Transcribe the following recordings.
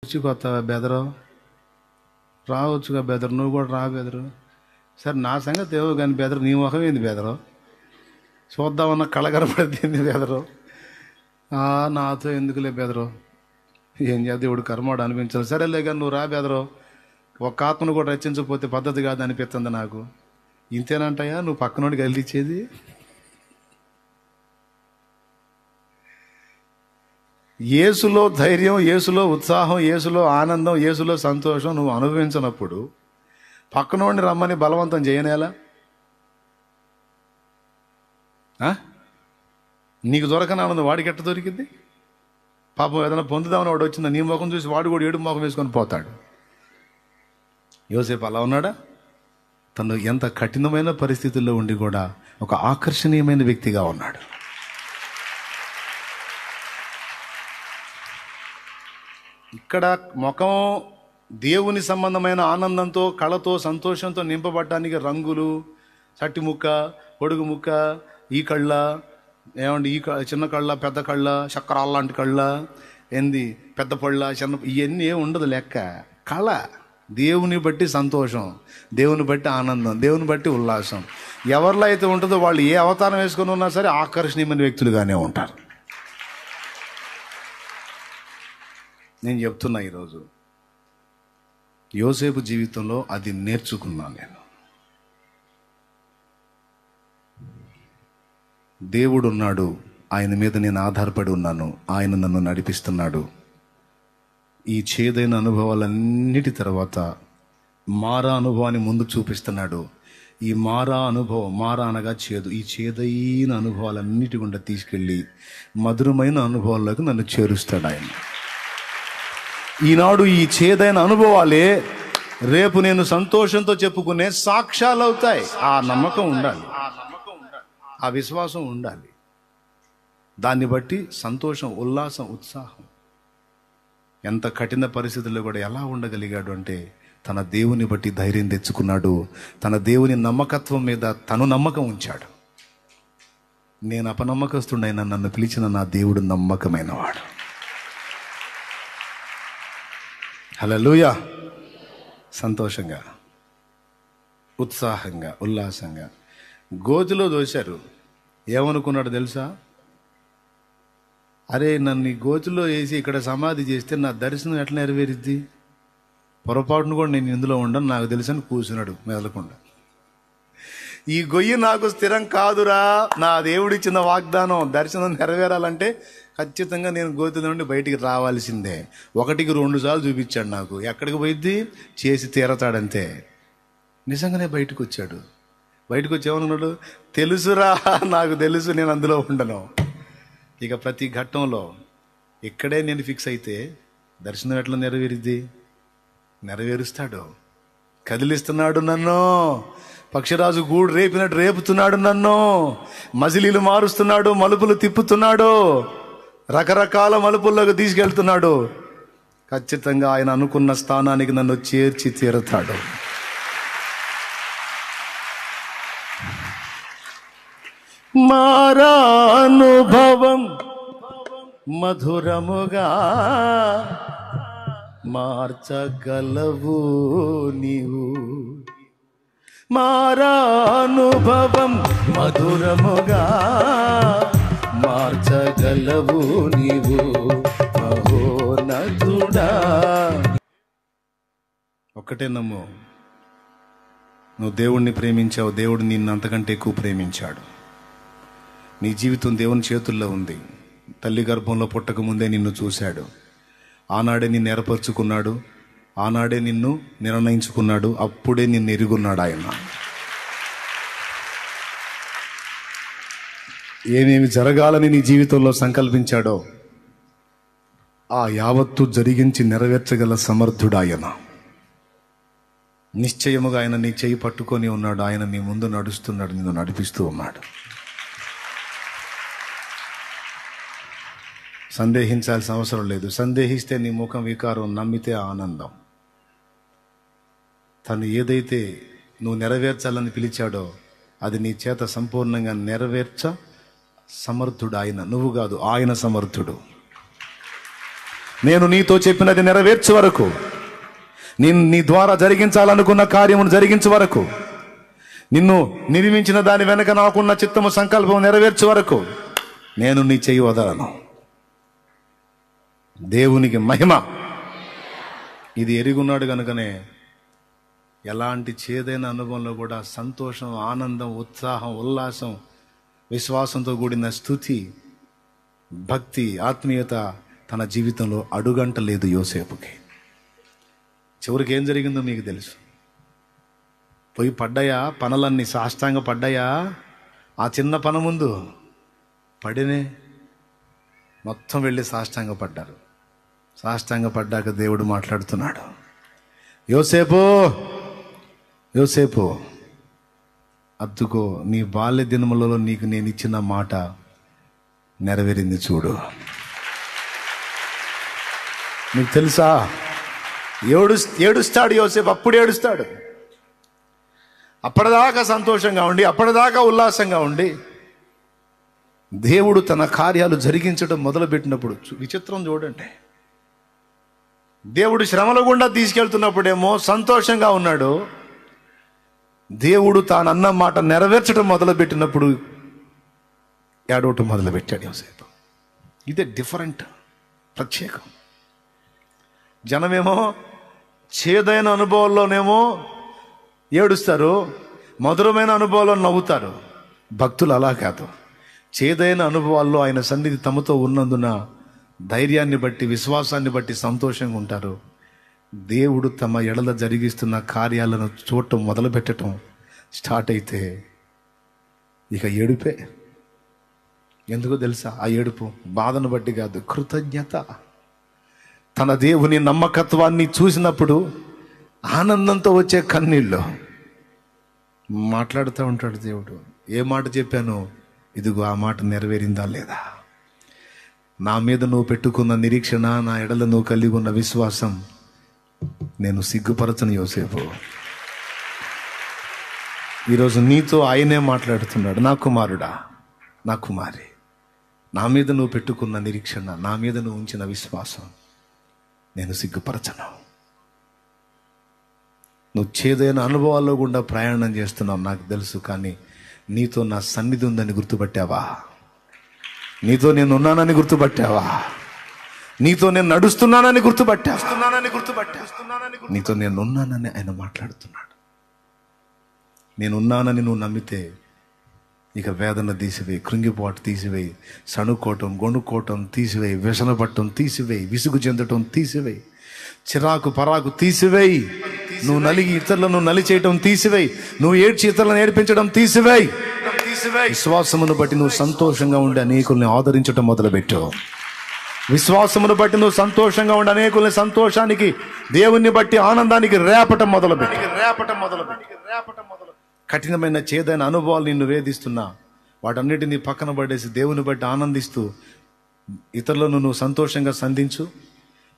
వచ్చి కొత్త బెదరు రావచ్చుగా బెదరు, నువ్వు కూడా రా బెదరు. సరే నా సంగతి ఏవో కానీ బెదరు, నీ ముఖం ఏంది బెదరు, చూద్దామన్న కళగరపడింది బెదరు. నాతో ఎందుకులే బెదరు, ఏం చేద్దాం దేవుడు కర్మాడు అనిపించాలి. సరేలే కానీ నువ్వు రా బెదరు, ఒక ఆత్మను కూడా రచించకపోతే పద్ధతి కాదు అనిపిస్తుంది నాకు. ఇంతేనంటాయా నువ్వు పక్కనోడికి గెలిచేది? యేసులో ధైర్యం, యేసులో ఉత్సాహం, యేసులో ఆనందం, యేసులో సంతోషం నువ్వు అనుభవించినప్పుడు పక్కనోడిని రమ్మని బలవంతం చేయనేలా? నీకు దొరకని ఆనందం వాడికి ఎట్ట దొరికింది? పాపం ఏదైనా పొందుదామని వాడు వచ్చిందా, నీ ముఖం చూసి వాడు కూడా ఏడు ముఖం వేసుకొని పోతాడు. యోసేపు అలా ఉన్నాడా? తను ఎంత కఠినమైన పరిస్థితుల్లో ఉండి కూడా ఒక ఆకర్షణీయమైన వ్యక్తిగా ఉన్నాడు. ఇక్కడ ముఖం దేవుని సంబంధమైన ఆనందంతో, కళతో, సంతోషంతో నింపబడటానికి రంగులు, చట్టి ముక్క, పొడుగు ముక్క, ఈ కళ్ళ ఏమండి, ఈ చిన్న కళ్ళ, పెద్ద కళ్ళ, చక్రాల లాంటి కళ్ళ, ఏంది పెద్ద పళ్ళ, చిన్న, ఇవన్నీ ఏమి ఉండదు లెక్క. కళ దేవుని బట్టి సంతోషం, దేవుని బట్టి ఆనందం, దేవుని బట్టి ఉల్లాసం. ఎవరిలో అయితే ఉంటుందో వాళ్ళు ఏ అవతారం వేసుకొని ఉన్నా సరే ఆకర్షణీయమైన వ్యక్తులుగానే ఉంటారు. నేను చెప్తున్నా ఈరోజు యోసేపు జీవితంలో అది నేర్చుకున్నాను నేను. దేవుడు ఉన్నాడు, ఆయన మీద నేను ఆధారపడి ఉన్నాను, ఆయన నన్ను నడిపిస్తున్నాడు. ఈ చేదైన అనుభవాలన్నిటి తర్వాత మారా అనుభవాన్ని ముందు చూపిస్తున్నాడు. ఈ మారా అనుభవం, మారా అనగా చేదు, ఈ చేదైన అనుభవాలన్నిటి గుండా తీసుకెళ్ళి మధురమైన అనుభవాల్లోకి నన్ను చేరుస్తాడు ఆయన. ఈనాడు ఈ చేదైన అనుభవాలే రేపు నేను సంతోషంతో చెప్పుకునే సాక్ష్యాలు అవుతాయి. ఆ నమ్మకం ఉండాలి, ఆ విశ్వాసం ఉండాలి. దాన్ని బట్టి సంతోషం, ఉల్లాసం, ఉత్సాహం. ఎంత కఠిన పరిస్థితుల్లో కూడా ఎలా ఉండగలిగాడు అంటే తన దేవుని బట్టి ధైర్యం తెచ్చుకున్నాడు. తన దేవుని నమ్మకత్వం మీద తను నమ్మకం ఉంచాడు. నేను అపనమ్మకస్తుడైనా నన్ను పిలిచిన నా దేవుడు నమ్మకమైన వాడు. హల్లెలూయా. సంతోషంగా, ఉత్సాహంగా, ఉల్లాసంగా గోతిలో దోశారు. ఏమనుకున్నాడు తెలుసా? అరే నన్ను ఈ గోతిలో వేసి ఇక్కడ సమాధి చేస్తే నా దర్శనం ఎట్లా నెరవేరిద్ది? పొరపాటును కూడా నేను ఇందులో ఉండను నాకు తెలుసని కూర్చున్నాడు మెదలకుండా. ఈ గొయ్యి నాకు స్థిరం కాదురా, నా దేవుడిచ్చిన వాగ్దానం దర్శనం నెరవేరాలంటే ఖచ్చితంగా నేను గోతిలో నుండి బయటికి రావాల్సిందే. 1-2 సార్లు చూపించాడు నాకు. ఎక్కడికి పోయిద్ది? చేసి తీరతాడంతే. నిజంగానే బయటకు వచ్చాడు. బయటకు వచ్చి ఏమన్నాడు? తెలుసురా, నాకు తెలుసు నేను అందులో ఉండను. ఇక ప్రతి ఘట్టంలో ఇక్కడే నేను ఫిక్స్ అయితే దర్శనం ఎట్లా నెరవేరిద్ది? నెరవేరుస్తాడు. కదిలిస్తున్నాడు నన్ను, పక్షిరాజు గూడు రేపినట్టు రేపుతున్నాడు నన్ను, మజిలీలు మారుస్తున్నాడు, మలుపులు తిప్పుతున్నాడు, రకరకాల మలుపుల్లోకి తీసుకెళ్తున్నాడు. ఖచ్చితంగా ఆయన అనుకున్న స్థానానికి నన్ను చేర్చి తీరుతాడు. మారానుభవం మధురముగా మార్చగలవు నీవు, మారానుభవం మధురముగా మార్చగలవు నీవు మహోన్నతుడా. ఒక్కటే నమ్ము, నువ్వు దేవుణ్ణి ప్రేమించావు, దేవుడు నిన్ను అంతకంటే ఎక్కువ ప్రేమించాడు. నీ జీవితం దేవుని చేతుల్లో ఉంది. తల్లి గర్భంలో పుట్టక ముందే నిన్ను చూశాడు. ఆనాడే నిన్ను ఏర్పరచుకున్నాడు, ఆనాడే నిన్ను నిర్ణయించుకున్నాడు, అప్పుడే నిన్ను ఎరుగున్నాడు ఆయన. ఏమేమి జరగాలని నీ జీవితంలో సంకల్పించాడో ఆ యావత్తు జరిగించి నెరవేర్చగల సమర్థుడు ఆయన. నిశ్చయముగా ఆయన నీ చేయి పట్టుకొని ఉన్నాడు. ఆయన నీ ముందు నడుస్తున్నాడు, నిన్ను నడిపిస్తూ ఉన్నాడు. సందేహించాల్సిన అవసరం లేదు. సందేహిస్తే నీ ముఖం వికారం, నమ్మితే ఆనందం. తను ఏదైతే నువ్వు నెరవేర్చాలని పిలిచాడో అది నీ చేత సంపూర్ణంగా నెరవేర్చ సమర్థుడు ఆయన. నువ్వు కాదు, ఆయన సమర్థుడు. నేను నీతో చెప్పినది నెరవేర్చే వరకు, నీ ద్వారా జరిగించాలనుకున్న కార్యమును జరిగించే వరకు, నిన్ను నిర్మించిన దాని వెనక నాకున్న చిత్తము సంకల్పం నెరవేర్చే వరకు నేను నీ చెయ్యి వదలను. దేవునికి మహిమ. ఇది ఎరుగున్నాడు కనుకనే ఎలాంటి చేదైన అనుభవంలో కూడా సంతోషం, ఆనందం, ఉత్సాహం, ఉల్లాసం, విశ్వాసంతో కూడిన స్తుతి, భక్తి, ఆత్మీయత తన జీవితంలో అడుగంటలేదు యోసేపుకి. చివరికి ఏం జరిగిందో మీకు తెలుసు. పోయి పడ్డాయా పనులన్నీ, సాష్టాంగ పడ్డాయా. ఆ చిన్న పన ముందు పడినే మొత్తం వెళ్ళి సాష్టాంగ పడ్డారు. సాష్టాంగ పడ్డాక దేవుడు మాట్లాడుతున్నాడు, యోసేపు యోసేపు, అద్దుకో, నీ బాల్య దినములలో నీకు నేను ఇచ్చిన మాట నెరవేరింది చూడు. నీకు తెలుసా, ఏడుస్తాడు యోసేపు. అప్పుడు ఏడుస్తాడు. అప్పటిదాకా సంతోషంగా ఉండి, అప్పటిదాకా ఉల్లాసంగా ఉండి, దేవుడు తన కార్యాలు జరిగించడం మొదలుపెట్టినప్పుడు విచిత్రం చూడండి. దేవుడు శ్రమల గుండా తీసుకెళ్తున్నప్పుడేమో సంతోషంగా ఉన్నాడు. దేవుడు తాను అన్న మాట నెరవేర్చడం మొదలుపెట్టినప్పుడు ఏడవటం మొదలుపెట్టాడు యోసేపు. ఇదే డిఫరెంట్, ప్రత్యేకం. జనమేమో చేదైన అనుభవాల్లోనేమో ఏడుస్తారు, మధురమైన అనుభవాల్లో నవ్వుతారు. భక్తులు అలా కాదు. చేదైన అనుభవాల్లో ఆయన సన్నిధి తమతో ఉన్నందున ధైర్యాన్ని బట్టి, విశ్వాసాన్ని బట్టి సంతోషంగా ఉంటారు. దేవుడు తమ ఎడల జరిగిస్తున్న కార్యాలను చూడటం మొదలుపెట్టడం స్టార్ట్ అయితే ఇక ఏడుపే. ఎందుకో తెలుసా? ఆ ఏడుపు బాధను బట్టి కాదు, కృతజ్ఞత. తన దేవుని నమ్మకత్వాన్ని చూసినప్పుడు ఆనందంతో వచ్చే కన్నీళ్ళు. మాట్లాడుతూ ఉంటాడు దేవుడు, ఏ మాట చెప్పాను, ఇదిగో ఆ మాట నెరవేరిందా లేదా. నా మీద నువ్వు పెట్టుకున్న నిరీక్షణ, నా ఎడల నువ్వు కలిగి ఉన్న విశ్వాసం నేను సిగ్గుపరచను యోసేపు. ఈరోజు నీతో ఆయనే మాట్లాడుతున్నాడు, నా కుమారుడా, నా కుమారి, నా మీద నువ్వు పెట్టుకున్న నిరీక్షణ, నా మీద నువ్వు ఉంచిన విశ్వాసం నేను సిగ్గుపరచను. నువ్వు చేదైన అనుభవాల్లో గుండా ప్రయాణం చేస్తున్నావు నాకు తెలుసు, కానీ నీతో నా సన్నిధి ఉందని గుర్తుపట్టావా? నీతో నేను ఉన్నానని గుర్తుపట్టావా? నీతో నేను నడుస్తున్నానని గుర్తుపట్టా. నీతో నేను ఉన్నానని ఆయన మాట్లాడుతున్నాడు. నేనున్నానని నువ్వు నమ్మితే ఇక వేదన తీసివేయి, కృంగిపోటు తీసివేయి, సణుకోవటం, గొణుకోవటం తీసివేయి, వ్యసనపట్టం తీసివేయి, విసుగు చెందటం తీసివేయి, చిరాకు పరాకు తీసివేయి, నువ్వు నలిగి ఇతరులను నలి చేయటం తీసివేయి, నువ్వు ఏడ్చి ఇతరులను ఏడిపించడం తీసివేయి. విశ్వాసమును బట్టి నువ్వు సంతోషంగా ఉండి అనేకుల్ని ఆదరించడం మొదలుపెట్టు. విశ్వాసమును బట్టి నువ్వు సంతోషంగా ఉండి అనేకుల్ని సంతోషానికి, దేవుణ్ణి బట్టి ఆనందానికి రేపటం మొదలుపెట్టి. కఠినమైన చేదైన అనుభవాలు నిన్ను వేధిస్తున్నా వాటన్నిటినీ పక్కన పడేసి దేవుని బట్టి ఆనందిస్తూ ఇతరులను నువ్వు సంతోషంగా సంధించు.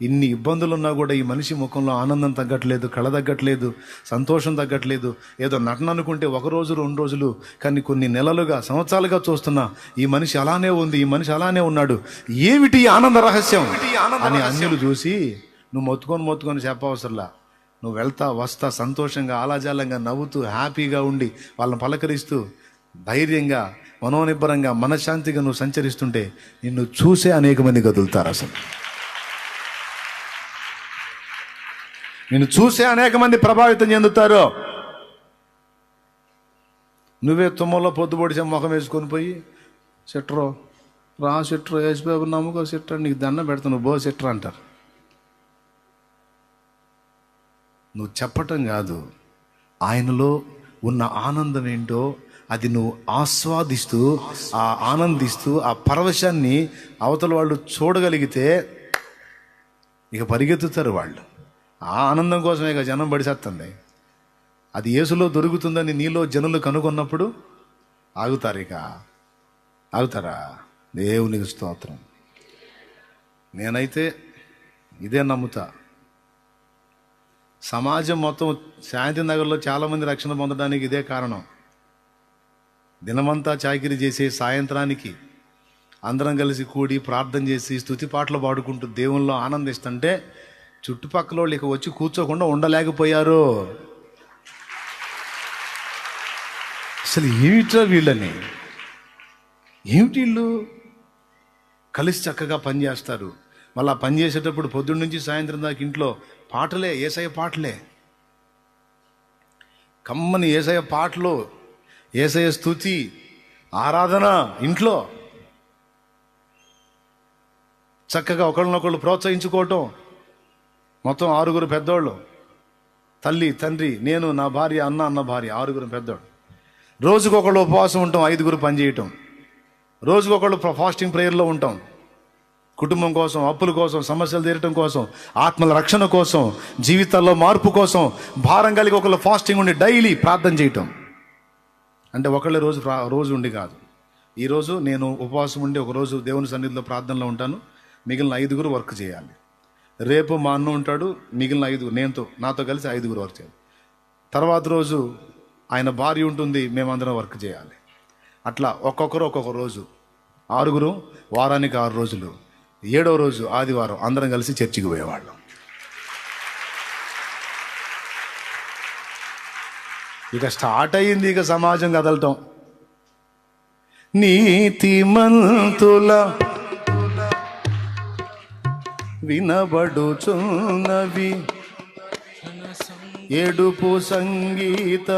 ఇన్ని ఇబ్బందులున్నా కూడా ఈ మనిషి ముఖంలో ఆనందం తగ్గట్లేదు, కళ తగ్గట్లేదు, సంతోషం తగ్గట్లేదు. ఏదో నటన అనుకుంటే ఒక రోజు 2 రోజులు, కానీ కొన్ని నెలలుగా, సంవత్సరాలుగా చూస్తున్నా ఈ మనిషి అలానే ఉంది, ఈ మనిషి అలానే ఉన్నాడు, ఏమిటి ఆనంద రహస్యం అని అన్యులు చూసి నువ్వు మొత్తుకొని చెప్పవసరంలా. నువ్వు వెళ్తా వస్తా సంతోషంగా, ఆలాజాలంగా, నవ్వుతూ, హ్యాపీగా ఉండి వాళ్ళని పలకరిస్తూ, ధైర్యంగా, మనోనిబ్బరంగా, మనశ్శాంతిగా నువ్వు సంచరిస్తుంటే నిన్ను చూసే అనేక మంది కదులుతారు. అసలు నిన్ను చూసే అనేక మంది ప్రభావితం చెందుతారు. నువ్వే తుమ్మలో పొద్దుపొడిచే ముఖం వేసుకొని పోయి, సిట్రో రా, సిట్రో వేసిపోయి నమ్ముకో, సిట్రా నీకు దండం పెడతాను, బో సిట్రా అంటారు. నువ్వు చెప్పటం కాదు, ఆయనలో ఉన్న ఆనందం ఏంటో అది నువ్వు ఆస్వాదిస్తూ, ఆ ఆనందిస్తూ, ఆ పరవశాన్ని అవతల వాళ్ళు చూడగలిగితే ఇక పరిగెత్తుతారు వాళ్ళు. ఆ ఆనందం కోసమే ఇక జనం పడిసేస్తుంది. అది యేసులో దొరుకుతుందని నీలో జనులు కనుగొన్నప్పుడు ఆగుతారు. ఇక ఆగుతారా? దేవునికి స్తోత్రం. నేనైతే ఇదే నమ్ముతా. సమాజం మొత్తం శాంతి నగర్లో చాలామంది రక్షణ పొందడానికి ఇదే కారణం. దినమంతా చాకిరీ చేసే సాయంత్రానికి అందరం కలిసి కూడి ప్రార్థన చేసి స్తుతి పాటలు పాడుకుంటూ దేవుల్లో ఆనందిస్తుంటే చుట్టుపక్కల వాళ్ళు ఇక వచ్చి కూర్చోకుండా ఉండలేకపోయారు. అసలు ఏమిట్రా వీళ్ళని, ఏమిటి వీళ్ళు కలిసి చక్కగా పనిచేస్తారు. మళ్ళీ పని చేసేటప్పుడు పొద్దున్న నుంచి సాయంత్రం దాకా ఇంట్లో పాటలే, యేసయ్య పాటలే, కమ్మని యేసయ్య పాటలు, యేసయ్య స్తుతి, ఆరాధన. ఇంట్లో చక్కగా ఒకళ్ళనొకళ్ళు ప్రోత్సహించుకోవటం. మొత్తం 6 పెద్దోళ్ళు, తల్లి, తండ్రి, నేను, నా భార్య, అన్న భార్య, 6 పెద్దోళ్ళు. రోజుకొకళ్ళు ఉపవాసం ఉంటాం, 5 పని చేయటం. రోజుకొకళ్ళు ఫాస్టింగ్ ప్రేయర్లో ఉంటాం. కుటుంబం కోసం, అప్పుల కోసం, సమస్యలు తీరటం కోసం, ఆత్మల రక్షణ కోసం, జీవితాల్లో మార్పు కోసం భారం కలిగి ఒకళ్ళు ఫాస్టింగ్ ఉండి డైలీ ప్రార్థన చేయటం. అంటే ఒకళ్ళే రోజు ఉండి కాదు. ఈరోజు నేను ఉపవాసం ఉండి ఒకరోజు దేవుని సన్నిధిలో ప్రార్థనలో ఉంటాను, మిగిలిన 5 వర్క్ చేయాలి. రేపు మా అన్న ఉంటాడు, మిగిలిన 5 నాతో కలిసి 5 వర్క్ చేయాలి. తర్వాత రోజు ఆయన భార్య ఉంటుంది, మేమందరం వర్క్ చేయాలి. అట్లా ఒక్కొక్కరు ఒక్కొక్క రోజు, 6 వారానికి 6 రోజులు. 7వ రోజు ఆదివారం అందరం కలిసి చర్చికి పోయేవాళ్ళం. ఇక స్టార్ట్ అయ్యింది ఇక సమాజం కదలటం. నీతిమంతుల వినబడుచున్నవి ఏడుపు సంగీత,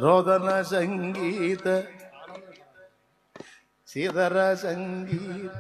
రోదన సంగీత, సీదర సంగీత.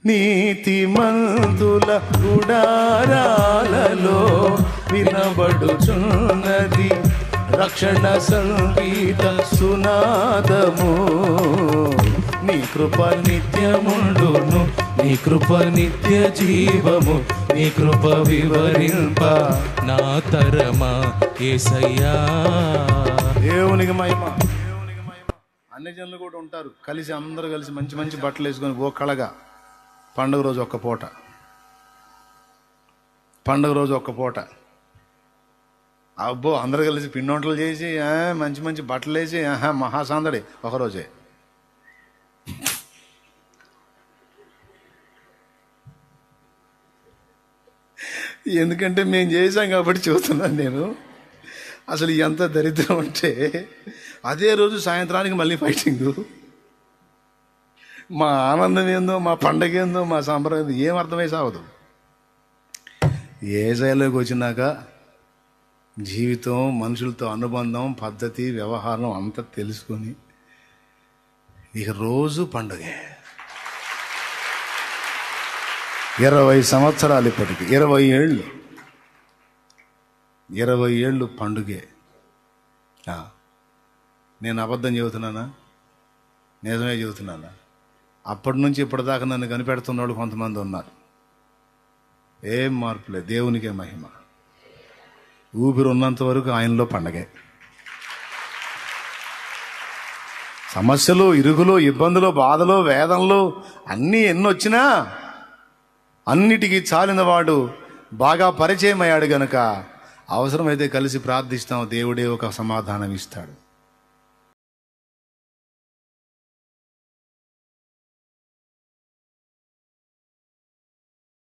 నీతిమంతుల గుడారాలలో వినబడుచున్నది రక్షణ సంగీత సునాదము. నీ కృప నిత్యముండును, నీ కృప నిత్య జీవము, నీ కృప వివరింప నా తరమా యేసయ్యా. దేవునికి మహిమ. అన్ని జనులు కూడా ఉంటారు కలిసి, అందరూ కలిసి మంచి మంచి బట్టలు వేసుకొని ఓ కళగా పండుగ రోజు ఒక్క పూట అబ్బో అందరు కలిసి పిండి వంటలు చేసి మంచి మంచి బట్టలు వేసి మహాసాందడి ఒకరోజే. ఎందుకంటే మేము చేసాం కాబట్టి చూస్తున్నాను నేను. అసలు ఎంత దరిద్రం అంటే అదే రోజు సాయంత్రానికి మళ్ళీ ఫైటింగు. మా ఆనందం ఏందో, మా పండగ ఏందో, మా సాంప్రదాయం ఏం అర్థమై సాగదు. ఏజైలోకి వచ్చినాక జీవితం, మనుషులతో అనుబంధం, పద్ధతి, వ్యవహారం అంతా తెలుసుకొని ఇక రోజు పండుగే. 20 సంవత్సరాలు, ఇప్పటికి 20 ఏళ్ళు పండుగే. నేను అబద్ధం చెబుతున్నానా, నిజమే చెబుతున్నానా? అప్పటి నుంచి ఇప్పటిదాకా నన్ను కనిపెడుతున్న వాళ్ళు కొంతమంది ఉన్నారు. ఏం మార్పులే, దేవునికే మహిమ. ఊపిరి ఉన్నంత వరకు ఆయనలో పండగే. సమస్యలు, ఇరుగులు, ఇబ్బందులు, బాధలు, వేదనలు అన్నీ ఎన్నొచ్చినా అన్నిటికీ చాలిన వాడు బాగా పరిచయం అయ్యాడు గనక అవసరమైతే కలిసి ప్రార్థిస్తాం, దేవుడే ఒక సమాధానం ఇస్తాడు.